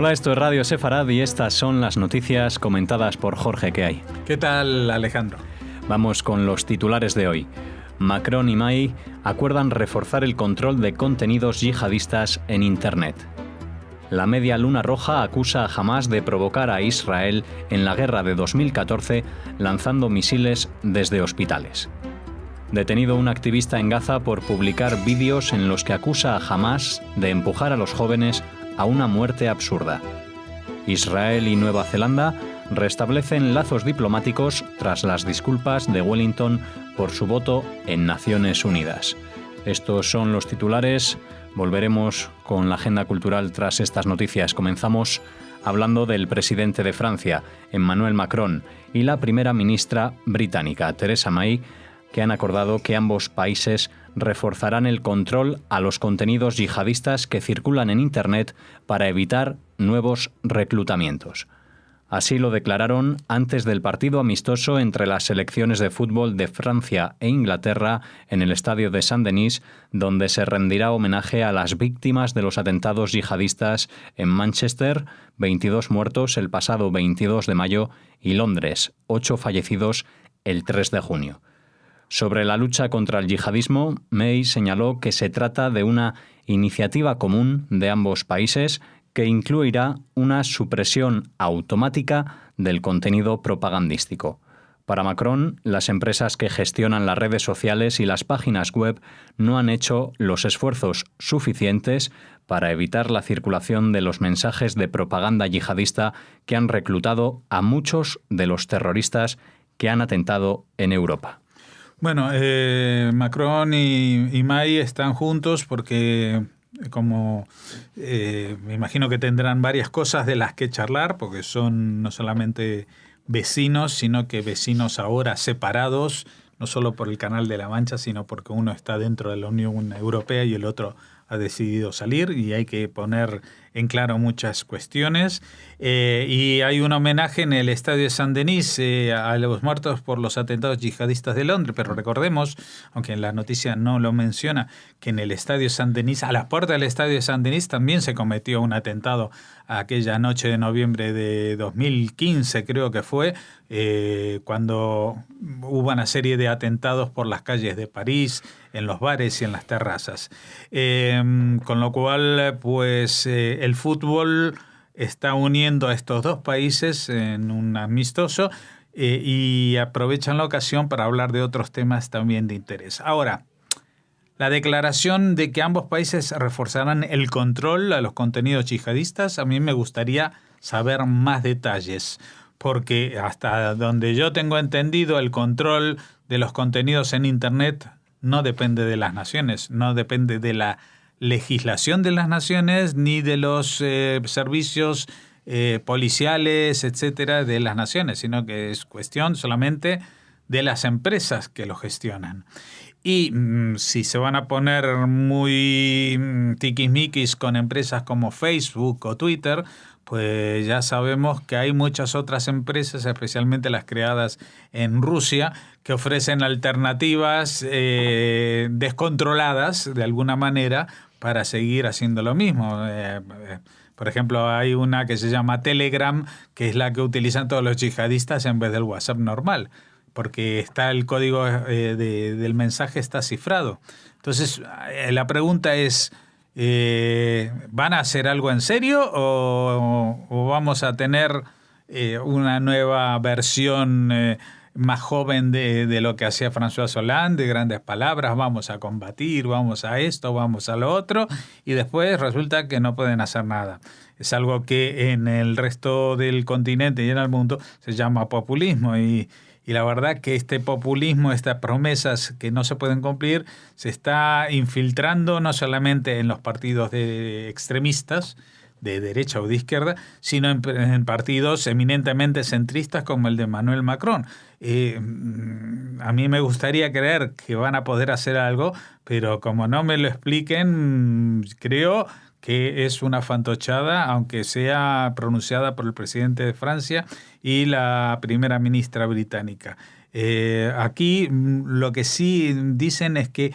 Hola, esto es Radio Sefarad y estas son las noticias comentadas por Jorge. ¿Qué hay? ¿Qué tal, Alejandro? Vamos con los titulares de hoy. Macron y May acuerdan reforzar el control de contenidos yihadistas en Internet. La Media Luna Roja acusa a Hamás de provocar a Israel en la guerra de 2014 lanzando misiles desde hospitales. Detenido un activista en Gaza por publicar vídeos en los que acusa a Hamás de empujar a los jóvenes a una muerte absurda. Israel y Nueva Zelanda restablecen lazos diplomáticos tras las disculpas de Wellington por su voto en Naciones Unidas. Estos son los titulares. Volveremos con la agenda cultural tras estas noticias. Comenzamos hablando del presidente de Francia, Emmanuel Macron, y la primera ministra británica, Theresa May, que han acordado que ambos países reforzarán el control a los contenidos yihadistas que circulan en Internet para evitar nuevos reclutamientos. Así lo declararon antes del partido amistoso entre las selecciones de fútbol de Francia e Inglaterra en el estadio de Saint-Denis, donde se rendirá homenaje a las víctimas de los atentados yihadistas en Manchester, 22 muertos el pasado 22 de mayo, y Londres, 8 fallecidos el 3 de junio. Sobre la lucha contra el yihadismo, May señaló que se trata de una iniciativa común de ambos países que incluirá una supresión automática del contenido propagandístico. Para Macron, las empresas que gestionan las redes sociales y las páginas web no han hecho los esfuerzos suficientes para evitar la circulación de los mensajes de propaganda yihadista que han reclutado a muchos de los terroristas que han atentado en Europa. Bueno, Macron y May están juntos porque, como me imagino que tendrán varias cosas de las que charlar, porque son no solamente vecinos, sino que vecinos ahora separados, no solo por el Canal de la Mancha, sino porque uno está dentro de la Unión Europea y el otro ha decidido salir, y hay que poner en claro muchas cuestiones. Y hay un homenaje en el estadio de Saint-Denis a los muertos por los atentados yihadistas de Londres, pero recordemos, aunque en la noticia no lo menciona, que en el estadio Saint-Denis, a las puertas del estadio de Saint-Denis, también se cometió un atentado aquella noche de noviembre de 2015, creo que fue, cuando hubo una serie de atentados por las calles de París, en los bares y en las terrazas. Con lo cual, pues el fútbol está uniendo a estos dos países en un amistoso y aprovechan la ocasión para hablar de otros temas también de interés. Ahora, la declaración de que ambos países reforzarán el control a los contenidos yihadistas, a mí me gustaría saber más detalles, porque hasta donde yo tengo entendido, el control de los contenidos en Internet no depende de las naciones, no depende de la legislación de las naciones ni de los servicios policiales, etcétera, de las naciones, sino que es cuestión solamente de las empresas que lo gestionan. Y si se van a poner muy tiquismiquis con empresas como Facebook o Twitter, pues ya sabemos que hay muchas otras empresas, especialmente las creadas en Rusia, que ofrecen alternativas descontroladas de alguna manera para seguir haciendo lo mismo. Por ejemplo, hay una que se llama Telegram, que es la que utilizan todos los yihadistas en vez del WhatsApp normal, porque está el código del mensaje está cifrado. Entonces, la pregunta es, ¿van a hacer algo en serio o vamos a tener una nueva versión más joven de lo que hacía François Hollande, de grandes palabras, vamos a combatir, vamos a esto, vamos a lo otro, y después resulta que no pueden hacer nada? Es algo que en el resto del continente y en el mundo se llama populismo, y la verdad que este populismo, estas promesas que no se pueden cumplir, se está infiltrando no solamente en los partidos de extremistas, de derecha o de izquierda, sino en partidos eminentemente centristas como el de Emmanuel Macron. A mí me gustaría creer que van a poder hacer algo, pero como no me lo expliquen, creo que es una fantochada, aunque sea pronunciada por el presidente de Francia y la primera ministra británica. Aquí lo que sí dicen es que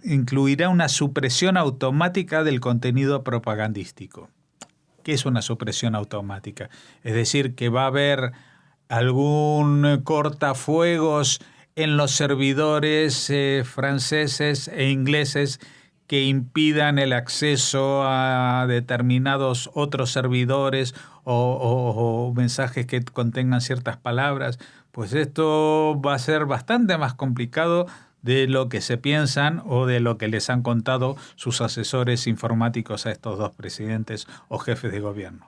incluirá una supresión automática del contenido propagandístico. ¿Qué es una supresión automática? Es decir, que va a haber algún cortafuegos en los servidores franceses e ingleses que impidan el acceso a determinados otros servidores o mensajes que contengan ciertas palabras. Pues esto va a ser bastante más complicado de lo que se piensan o de lo que les han contado sus asesores informáticos a estos dos presidentes o jefes de gobierno.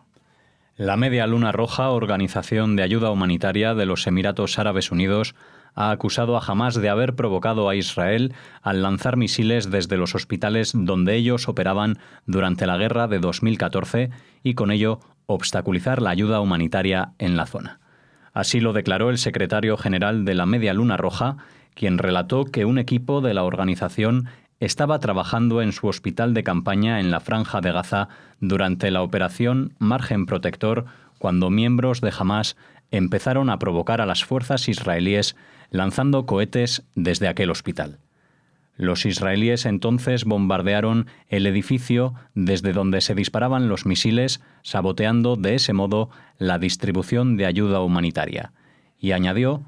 La Media Luna Roja, organización de ayuda humanitaria de los Emiratos Árabes Unidos, ha acusado a Hamás de haber provocado a Israel al lanzar misiles desde los hospitales donde ellos operaban durante la guerra de 2014 y con ello obstaculizar la ayuda humanitaria en la zona. Así lo declaró el secretario general de la Media Luna Roja, quien relató que un equipo de la organización estaba trabajando en su hospital de campaña en la Franja de Gaza durante la operación Margen Protector, cuando miembros de Hamás empezaron a provocar a las fuerzas israelíes lanzando cohetes desde aquel hospital. Los israelíes entonces bombardearon el edificio desde donde se disparaban los misiles, saboteando de ese modo la distribución de ayuda humanitaria. Y añadió,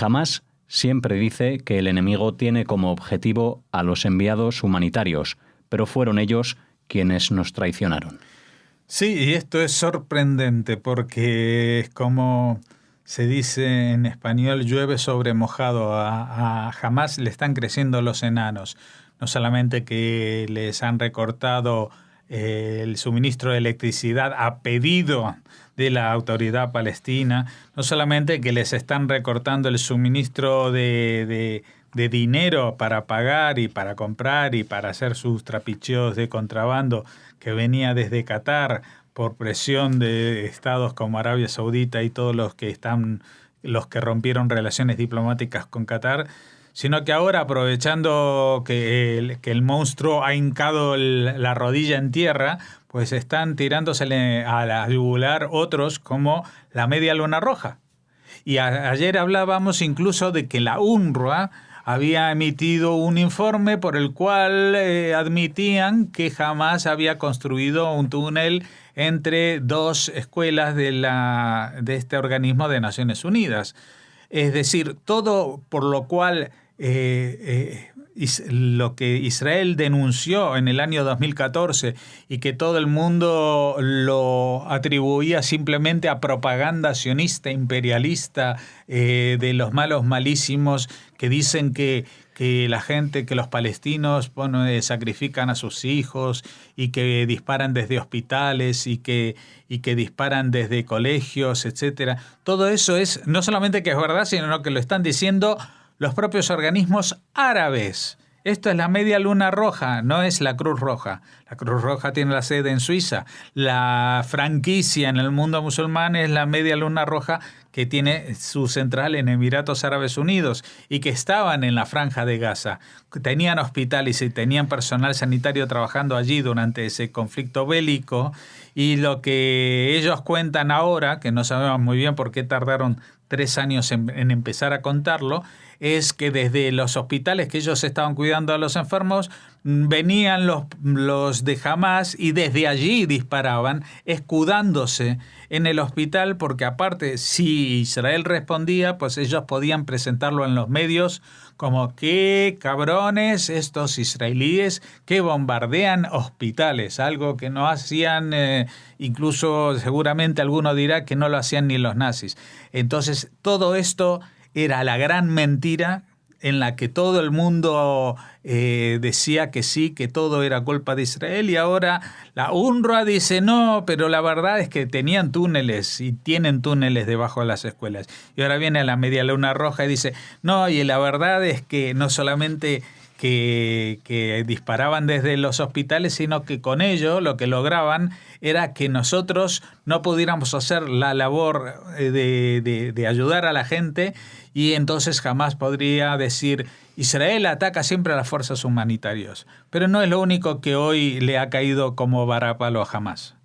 Hamás siempre dice que el enemigo tiene como objetivo a los enviados humanitarios, pero fueron ellos quienes nos traicionaron. Sí, y esto es sorprendente porque es como se dice en español, llueve sobre mojado. A Hamás le están creciendo los enanos. No solamente que les han recortado el suministro de electricidad a pedido de la autoridad palestina, no solamente que les están recortando el suministro de dinero para pagar y para comprar y para hacer sus trapicheos de contrabando que venía desde Qatar por presión de estados como Arabia Saudita y todos los que rompieron relaciones diplomáticas con Qatar, sino que ahora, aprovechando que el monstruo ha hincado la rodilla en tierra, pues están tirándosele a la yugular otros como la Media Luna Roja. Y ayer hablábamos incluso de que la UNRWA había emitido un informe por el cual admitían que Hamás había construido un túnel entre dos escuelas de este organismo de Naciones Unidas. Es decir, todo por lo cual lo que Israel denunció en el año 2014 y que todo el mundo lo atribuía simplemente a propaganda sionista, imperialista, de los malos malísimos que dicen que la gente, que los palestinos sacrifican a sus hijos y que disparan desde hospitales y que disparan desde colegios, etcétera. Todo eso es no solamente que es verdad, sino que lo están diciendo los propios organismos árabes. Esto es la Media Luna Roja, no es la Cruz Roja. La Cruz Roja tiene la sede en Suiza. La franquicia en el mundo musulmán es la Media Luna Roja, que tiene su central en Emiratos Árabes Unidos y que estaban en la Franja de Gaza. Tenían hospitales y tenían personal sanitario trabajando allí durante ese conflicto bélico. Y lo que ellos cuentan ahora, que no sabemos muy bien por qué tardaron 3 años en empezar a contarlo, es que desde los hospitales que ellos estaban cuidando a los enfermos, venían los de Hamás y desde allí disparaban, escudándose en el hospital, porque aparte, si Israel respondía, pues ellos podían presentarlo en los medios como qué cabrones estos israelíes que bombardean hospitales, algo que no hacían, incluso seguramente alguno dirá que no lo hacían ni los nazis. Entonces, todo esto era la gran mentira en la que todo el mundo decía que sí, que todo era culpa de Israel, y ahora la UNRWA dice no, pero la verdad es que tenían túneles y tienen túneles debajo de las escuelas. Y ahora viene la Media Luna Roja y dice no, y la verdad es que no solamente que disparaban desde los hospitales, sino que con ello lo que lograban era que nosotros no pudiéramos hacer la labor de ayudar a la gente, y entonces jamás podría decir Israel ataca siempre a las fuerzas humanitarias. Pero no es lo único que hoy le ha caído como varapalo a Hamás.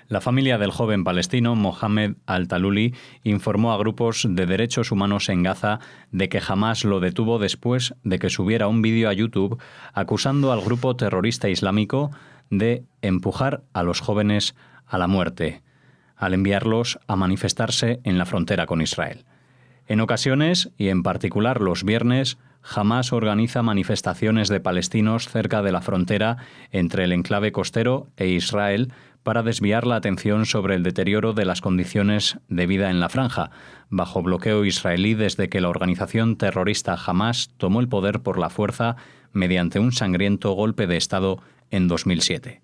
La familia del joven palestino Mohamed Al-Taluli informó a grupos de derechos humanos en Gaza de que Hamás lo detuvo después de que subiera un vídeo a YouTube acusando al grupo terrorista islámico de empujar a los jóvenes a la muerte, al enviarlos a manifestarse en la frontera con Israel. En ocasiones, y en particular los viernes, Hamás organiza manifestaciones de palestinos cerca de la frontera entre el enclave costero e Israel para desviar la atención sobre el deterioro de las condiciones de vida en la franja, bajo bloqueo israelí desde que la organización terrorista Hamás tomó el poder por la fuerza mediante un sangriento golpe de Estado en 2007.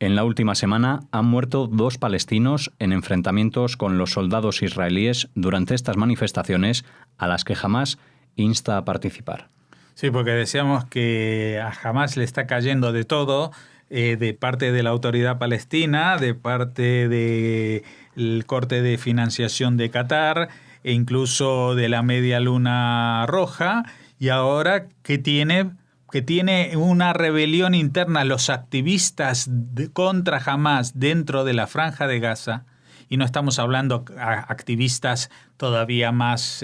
En la última semana han muerto 2 palestinos en enfrentamientos con los soldados israelíes durante estas manifestaciones a las que Hamás insta a participar. Sí, porque decíamos que a Hamás le está cayendo de todo, de parte de la autoridad palestina, de parte del corte de financiación de Qatar e incluso de la Media Luna Roja, y ahora que tiene una rebelión interna, los activistas contra Hamás dentro de la Franja de Gaza, y no estamos hablando activistas todavía más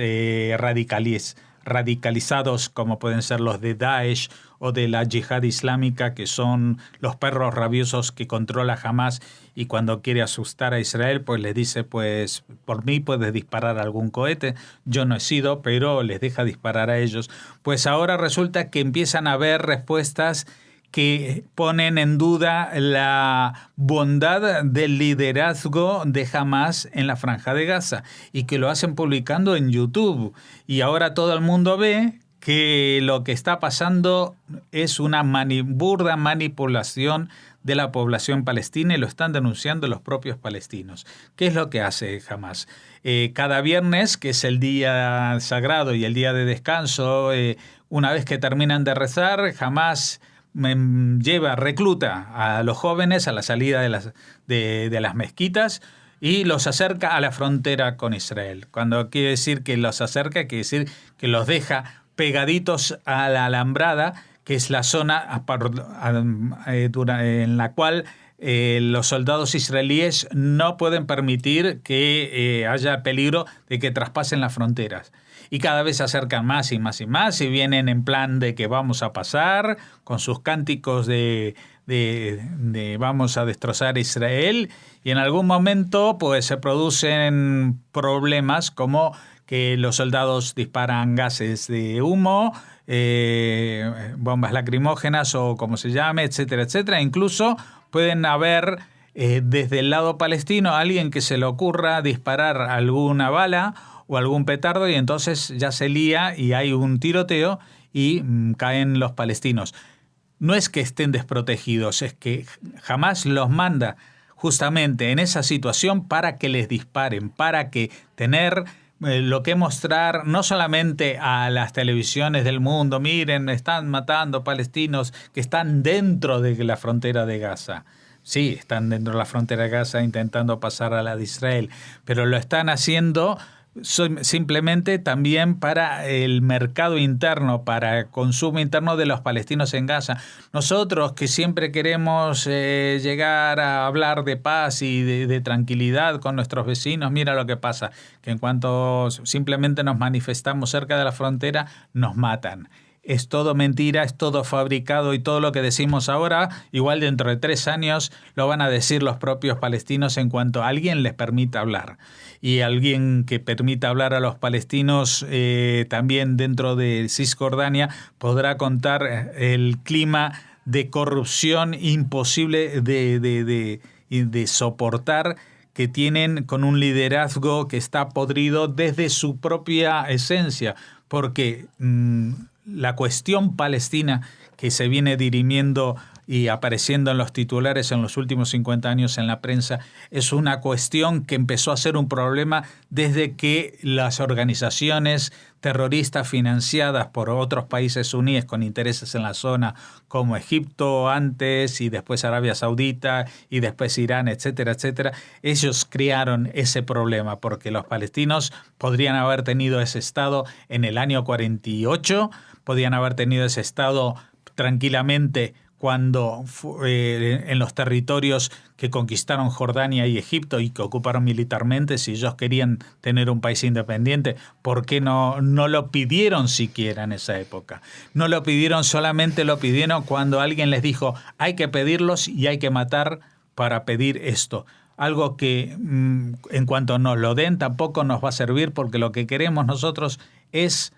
radicalizados como pueden ser los de Daesh o de la Yihad Islámica, que son los perros rabiosos que controla Hamás, y cuando quiere asustar a Israel pues le dice, pues por mí puedes disparar algún cohete, yo no he sido, pero les deja disparar a ellos. Pues ahora resulta que empiezan a haber respuestas que ponen en duda la bondad del liderazgo de Hamás en la Franja de Gaza, y que lo hacen publicando en YouTube. Y ahora todo el mundo ve que lo que está pasando es una burda manipulación de la población palestina, y lo están denunciando los propios palestinos. ¿Qué es lo que hace Hamás? Cada viernes, que es el día sagrado y el día de descanso, una vez que terminan de rezar, Hamás recluta a los jóvenes a la salida de las mezquitas y los acerca a la frontera con Israel. Cuando quiere decir que los acerca, quiere decir que los deja pegaditos a la alambrada, que es la zona en la cual los soldados israelíes no pueden permitir que haya peligro de que traspasen las fronteras. Y cada vez se acercan más y más y más, y vienen en plan de que vamos a pasar, con sus cánticos de vamos a destrozar Israel, y en algún momento pues se producen problemas como que los soldados disparan gases de humo, bombas lacrimógenas o como se llame, etcétera, etcétera. Incluso pueden haber desde el lado palestino alguien que se le ocurra disparar alguna bala o algún petardo, y entonces ya se lía y hay un tiroteo y caen los palestinos. No es que estén desprotegidos, es que Hamás los manda justamente en esa situación para que les disparen, para que tener lo que mostrar no solamente a las televisiones del mundo, miren, están matando palestinos que están dentro de la frontera de Gaza. Sí, están dentro de la frontera de Gaza intentando pasar a la de Israel, pero lo están haciendo simplemente también para el mercado interno, para el consumo interno de los palestinos en Gaza. Nosotros que siempre queremos llegar a hablar de paz y de tranquilidad con nuestros vecinos, mira lo que pasa, que en cuanto simplemente nos manifestamos cerca de la frontera, nos matan. Es todo mentira, es todo fabricado, y todo lo que decimos ahora, igual dentro de 3 años lo van a decir los propios palestinos en cuanto alguien les permita hablar. Y alguien que permita hablar a los palestinos también dentro de Cisjordania podrá contar el clima de corrupción imposible de soportar que tienen, con un liderazgo que está podrido desde su propia esencia, porque la cuestión palestina que se viene dirimiendo y apareciendo en los titulares en los últimos 50 años en la prensa es una cuestión que empezó a ser un problema desde que las organizaciones terroristas financiadas por otros países suníes con intereses en la zona, como Egipto antes y después Arabia Saudita y después Irán, etcétera, etcétera, ellos crearon ese problema porque los palestinos podrían haber tenido ese estado en el año 48, podían haber tenido ese estado tranquilamente cuando en los territorios que conquistaron Jordania y Egipto y que ocuparon militarmente, si ellos querían tener un país independiente, ¿por qué no lo pidieron siquiera en esa época? No lo pidieron, solamente lo pidieron cuando alguien les dijo, hay que pedirlos y hay que matar para pedir esto. Algo que en cuanto nos lo den tampoco nos va a servir, porque lo que queremos nosotros es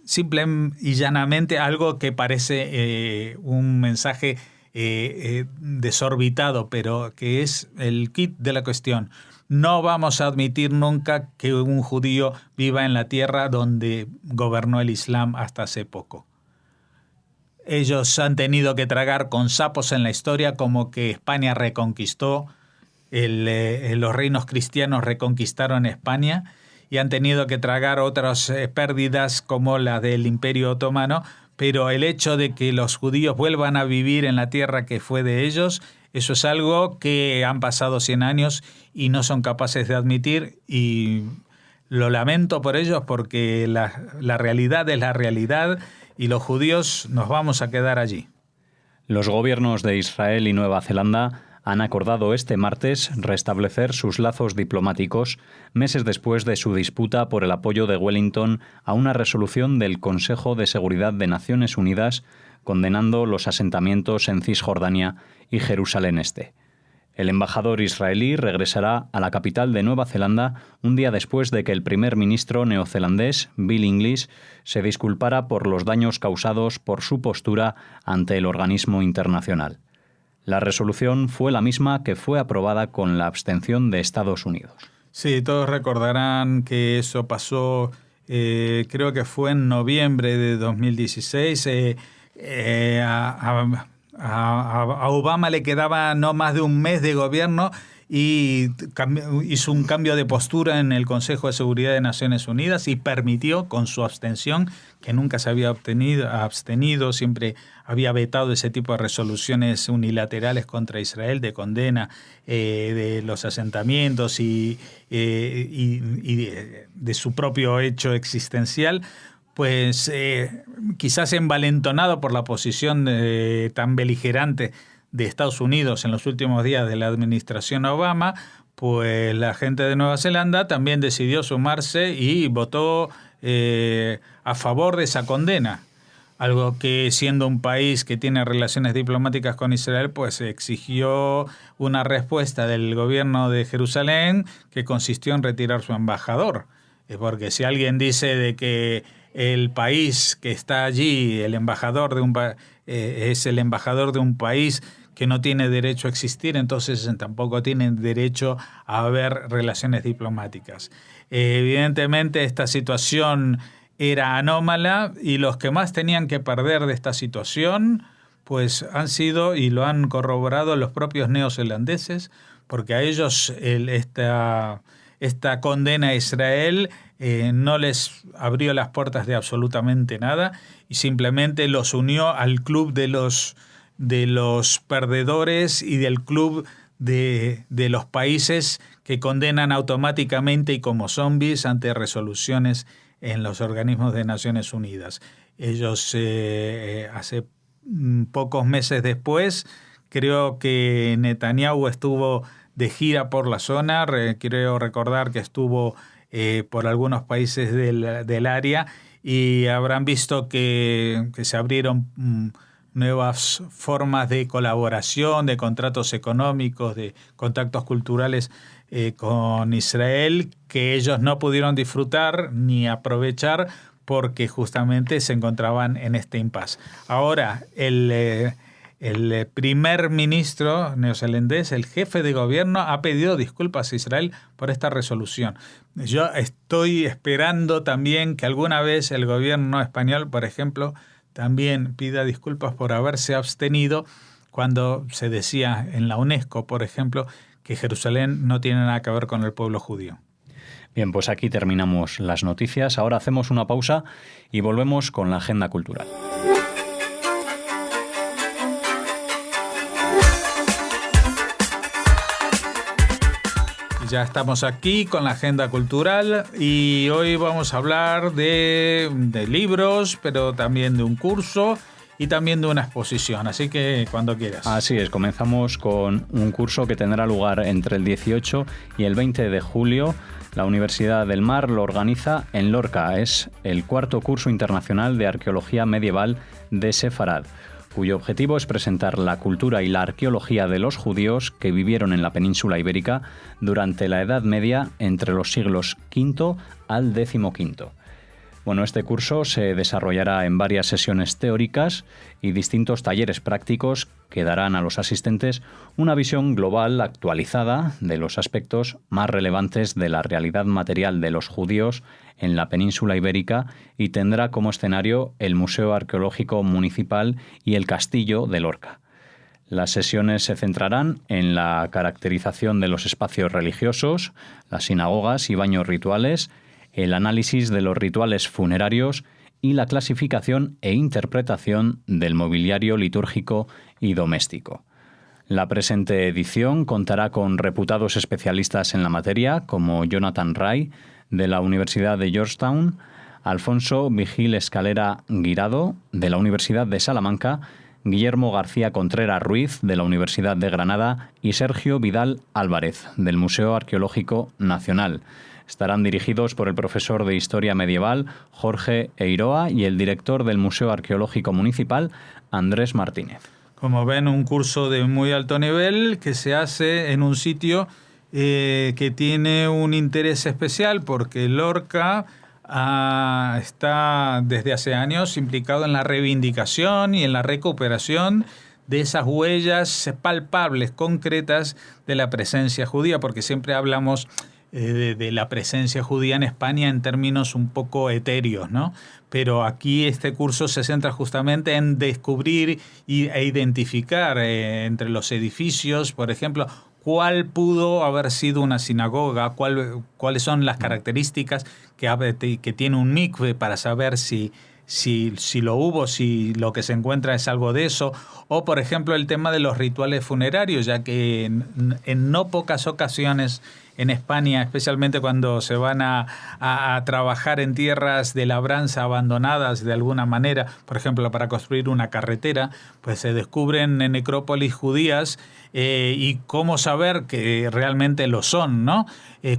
simple y llanamente algo que parece un mensaje desorbitado, pero que es el kit de la cuestión. No vamos a admitir nunca que un judío viva en la tierra donde gobernó el Islam hasta hace poco. Ellos han tenido que tragar con sapos en la historia, como que España reconquistó, los reinos cristianos reconquistaron España, y han tenido que tragar otras pérdidas como la del Imperio Otomano, pero el hecho de que los judíos vuelvan a vivir en la tierra que fue de ellos, eso es algo que han pasado 100 años y no son capaces de admitir, y lo lamento por ellos, porque la realidad es la realidad y los judíos nos vamos a quedar allí. Los gobiernos de Israel y Nueva Zelanda han acordado este martes restablecer sus lazos diplomáticos meses después de su disputa por el apoyo de Wellington a una resolución del Consejo de Seguridad de Naciones Unidas condenando los asentamientos en Cisjordania y Jerusalén Este. El embajador israelí regresará a la capital de Nueva Zelanda un día después de que el primer ministro neozelandés, Bill English, se disculpara por los daños causados por su postura ante el organismo internacional. La resolución fue la misma que fue aprobada con la abstención de Estados Unidos. Sí, todos recordarán que eso pasó, creo que fue en noviembre de 2016. A Obama le quedaba no más de un mes de gobierno y hizo un cambio de postura en el Consejo de Seguridad de Naciones Unidas y permitió, con su abstención, que nunca se había abstenido, siempre había vetado ese tipo de resoluciones unilaterales contra Israel de condena de los asentamientos y de su propio hecho existencial, pues quizás envalentonado por la posición tan beligerante de Estados Unidos en los últimos días de la administración Obama, pues la gente de Nueva Zelanda también decidió sumarse y votó a favor de esa condena. Algo que, siendo un país que tiene relaciones diplomáticas con Israel, pues exigió una respuesta del gobierno de Jerusalén que consistió en retirar su embajador. Porque si alguien dice de que el país que está allí, el embajador es el embajador de un país que no tiene derecho a existir, entonces tampoco tienen derecho a haber relaciones diplomáticas. Evidentemente esta situación era anómala y los que más tenían que perder de esta situación pues han sido, y lo han corroborado, los propios neozelandeses, porque a ellos esta condena a Israel no les abrió las puertas de absolutamente nada y simplemente los unió al club de los perdedores y del club de los países que condenan automáticamente y como zombies ante resoluciones en los organismos de Naciones Unidas. Ellos hace pocos meses después, creo que Netanyahu estuvo de gira por la zona, creo recordar que estuvo por algunos países del área, y habrán visto que se abrieron nuevas formas de colaboración, de contratos económicos, de contactos culturales con Israel, que ellos no pudieron disfrutar ni aprovechar porque justamente se encontraban en este impasse. Ahora, el primer ministro neozelandés, el jefe de gobierno, ha pedido disculpas a Israel por esta resolución. Yo estoy esperando también que alguna vez el gobierno español, por ejemplo, también pida disculpas por haberse abstenido cuando se decía en la UNESCO, por ejemplo, que Jerusalén no tiene nada que ver con el pueblo judío. Bien, pues aquí terminamos las noticias. Ahora hacemos una pausa y volvemos con la agenda cultural. Ya estamos aquí con la agenda cultural y hoy vamos a hablar de libros, pero también de un curso y también de una exposición, así que cuando quieras. Así es, comenzamos con un curso que tendrá lugar entre el 18 y el 20 de julio. La Universidad del Mar lo organiza en Lorca. Es el cuarto curso internacional de arqueología medieval de Sefarad, cuyo objetivo es presentar la cultura y la arqueología de los judíos que vivieron en la península ibérica durante la Edad Media entre los siglos V al XV. Bueno, este curso se desarrollará en varias sesiones teóricas y distintos talleres prácticos que darán a los asistentes una visión global actualizada de los aspectos más relevantes de la realidad material de los judíos en la península ibérica y tendrá como escenario el Museo Arqueológico Municipal y el Castillo de Lorca. Las sesiones se centrarán en la caracterización de los espacios religiosos, las sinagogas y baños rituales, el análisis de los rituales funerarios y la clasificación e interpretación del mobiliario litúrgico y doméstico. La presente edición contará con reputados especialistas en la materia como Jonathan Ray, de la Universidad de Georgetown, Alfonso Vigil Escalera Guirado, de la Universidad de Salamanca, Guillermo García Contreras Ruiz, de la Universidad de Granada, y Sergio Vidal Álvarez, del Museo Arqueológico Nacional. Estarán dirigidos por el profesor de Historia Medieval, Jorge Eiroa, y el director del Museo Arqueológico Municipal, Andrés Martínez. Como ven, un curso de muy alto nivel que se hace en un sitio que tiene un interés especial porque Lorca está desde hace años implicado en la reivindicación y en la recuperación de esas huellas palpables, concretas de la presencia judía, porque siempre hablamos de la presencia judía en España en términos un poco etéreos, ¿no? Pero aquí este curso se centra justamente en descubrir e identificar entre los edificios, por ejemplo, cuál pudo haber sido una sinagoga, cuáles son las características que tiene un mikve para saber si lo hubo, si lo que se encuentra es algo de eso, o por ejemplo el tema de los rituales funerarios, ya que en no pocas ocasiones en España, especialmente cuando se van a trabajar en tierras de labranza abandonadas de alguna manera, por ejemplo para construir una carretera, pues se descubren necrópolis judías y cómo saber que realmente lo son, ¿no?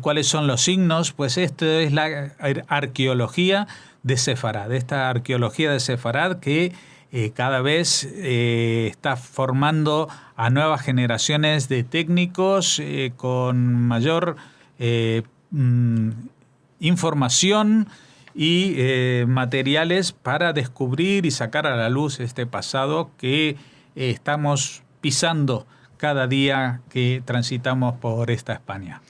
¿Cuáles son los signos? Pues esto es la arqueología de Sefarad, esta arqueología de Sefarad que cada vez está formando a nuevas generaciones de técnicos con mayor información y materiales para descubrir y sacar a la luz este pasado que estamos pisando cada día que transitamos por esta España.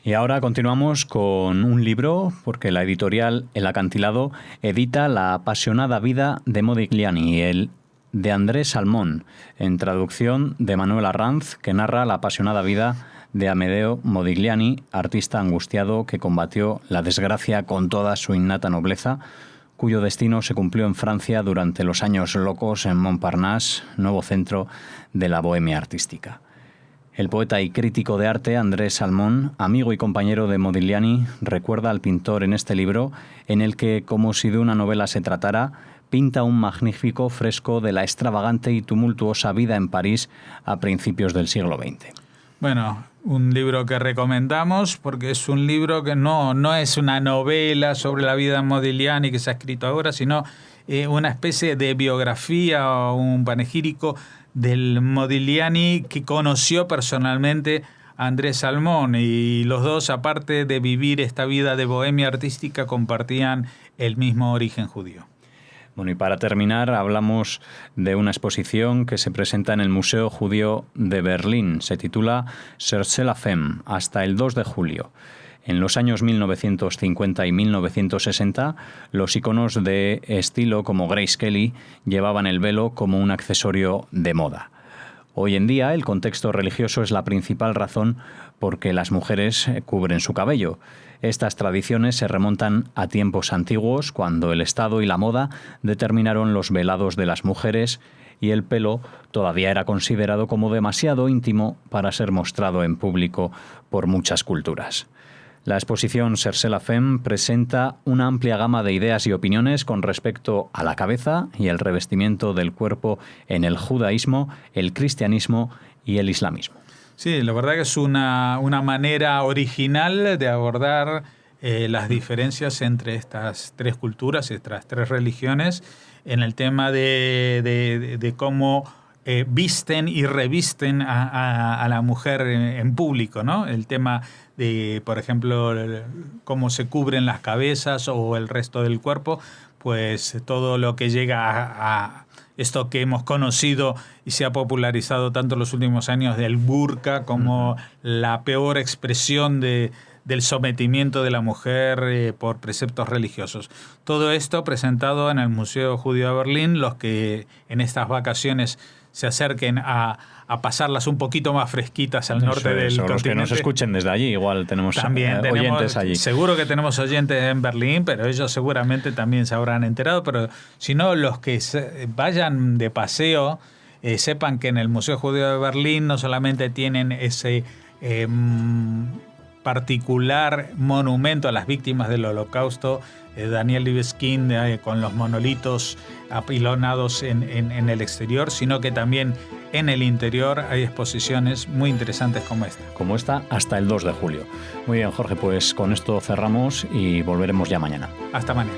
Y ahora continuamos con un libro, porque la editorial El Acantilado edita La apasionada vida de Modigliani, el de Andrés Salmón, en traducción de Manuel Arranz, que narra la apasionada vida de Amedeo Modigliani, artista angustiado que combatió la desgracia con toda su innata nobleza, cuyo destino se cumplió en Francia durante los años locos en Montparnasse, nuevo centro de la bohemia artística. El poeta y crítico de arte Andrés Salmón, amigo y compañero de Modigliani, recuerda al pintor en este libro, en el que, como si de una novela se tratara, pinta un magnífico fresco de la extravagante y tumultuosa vida en París a principios del siglo XX. Bueno, un libro que recomendamos porque es un libro que no es una novela sobre la vida de Modigliani que se ha escrito ahora, sino una especie de biografía o un panegírico del Modigliani que conoció personalmente a Andrés Salmón, y los dos, aparte de vivir esta vida de bohemia artística, compartían el mismo origen judío. Bueno, y para terminar hablamos de una exposición que se presenta en el Museo Judío de Berlín. Se titula Cherchez la Femme, hasta el 2 de julio. En los años 1950 y 1960, los iconos de estilo como Grace Kelly llevaban el velo como un accesorio de moda. Hoy en día, el contexto religioso es la principal razón por que las mujeres cubren su cabello. Estas tradiciones se remontan a tiempos antiguos, cuando el Estado y la moda determinaron los velados de las mujeres y el pelo todavía era considerado como demasiado íntimo para ser mostrado en público por muchas culturas. La exposición Cherchez la Femme presenta una amplia gama de ideas y opiniones con respecto a la cabeza y el revestimiento del cuerpo en el judaísmo, el cristianismo y el islamismo. Sí, la verdad que es una manera original de abordar las diferencias entre estas tres culturas, estas tres religiones, en el tema de cómo visten y revisten a la mujer en público, ¿no? El tema de, por ejemplo, cómo se cubren las cabezas o el resto del cuerpo, pues todo lo que llega a esto que hemos conocido y se ha popularizado tanto en los últimos años del burka como la peor expresión del sometimiento de la mujer por preceptos religiosos. Todo esto presentado en el Museo Judío de Berlín. Los que en estas vacaciones se acerquen a pasarlas un poquito más fresquitas al norte del continente. Los que nos escuchen desde allí, igual tenemos oyentes allí. Seguro que tenemos oyentes en Berlín, pero ellos seguramente también se habrán enterado. Pero si no, los que vayan de paseo, sepan que en el Museo Judío de Berlín no solamente tienen ese particular monumento a las víctimas del Holocausto, Daniel Libeskind, con los monolitos apilonados en el exterior, sino que también en el interior hay exposiciones muy interesantes como esta. Como esta hasta el 2 de julio. Muy bien, Jorge, pues con esto cerramos y volveremos ya mañana. Hasta mañana.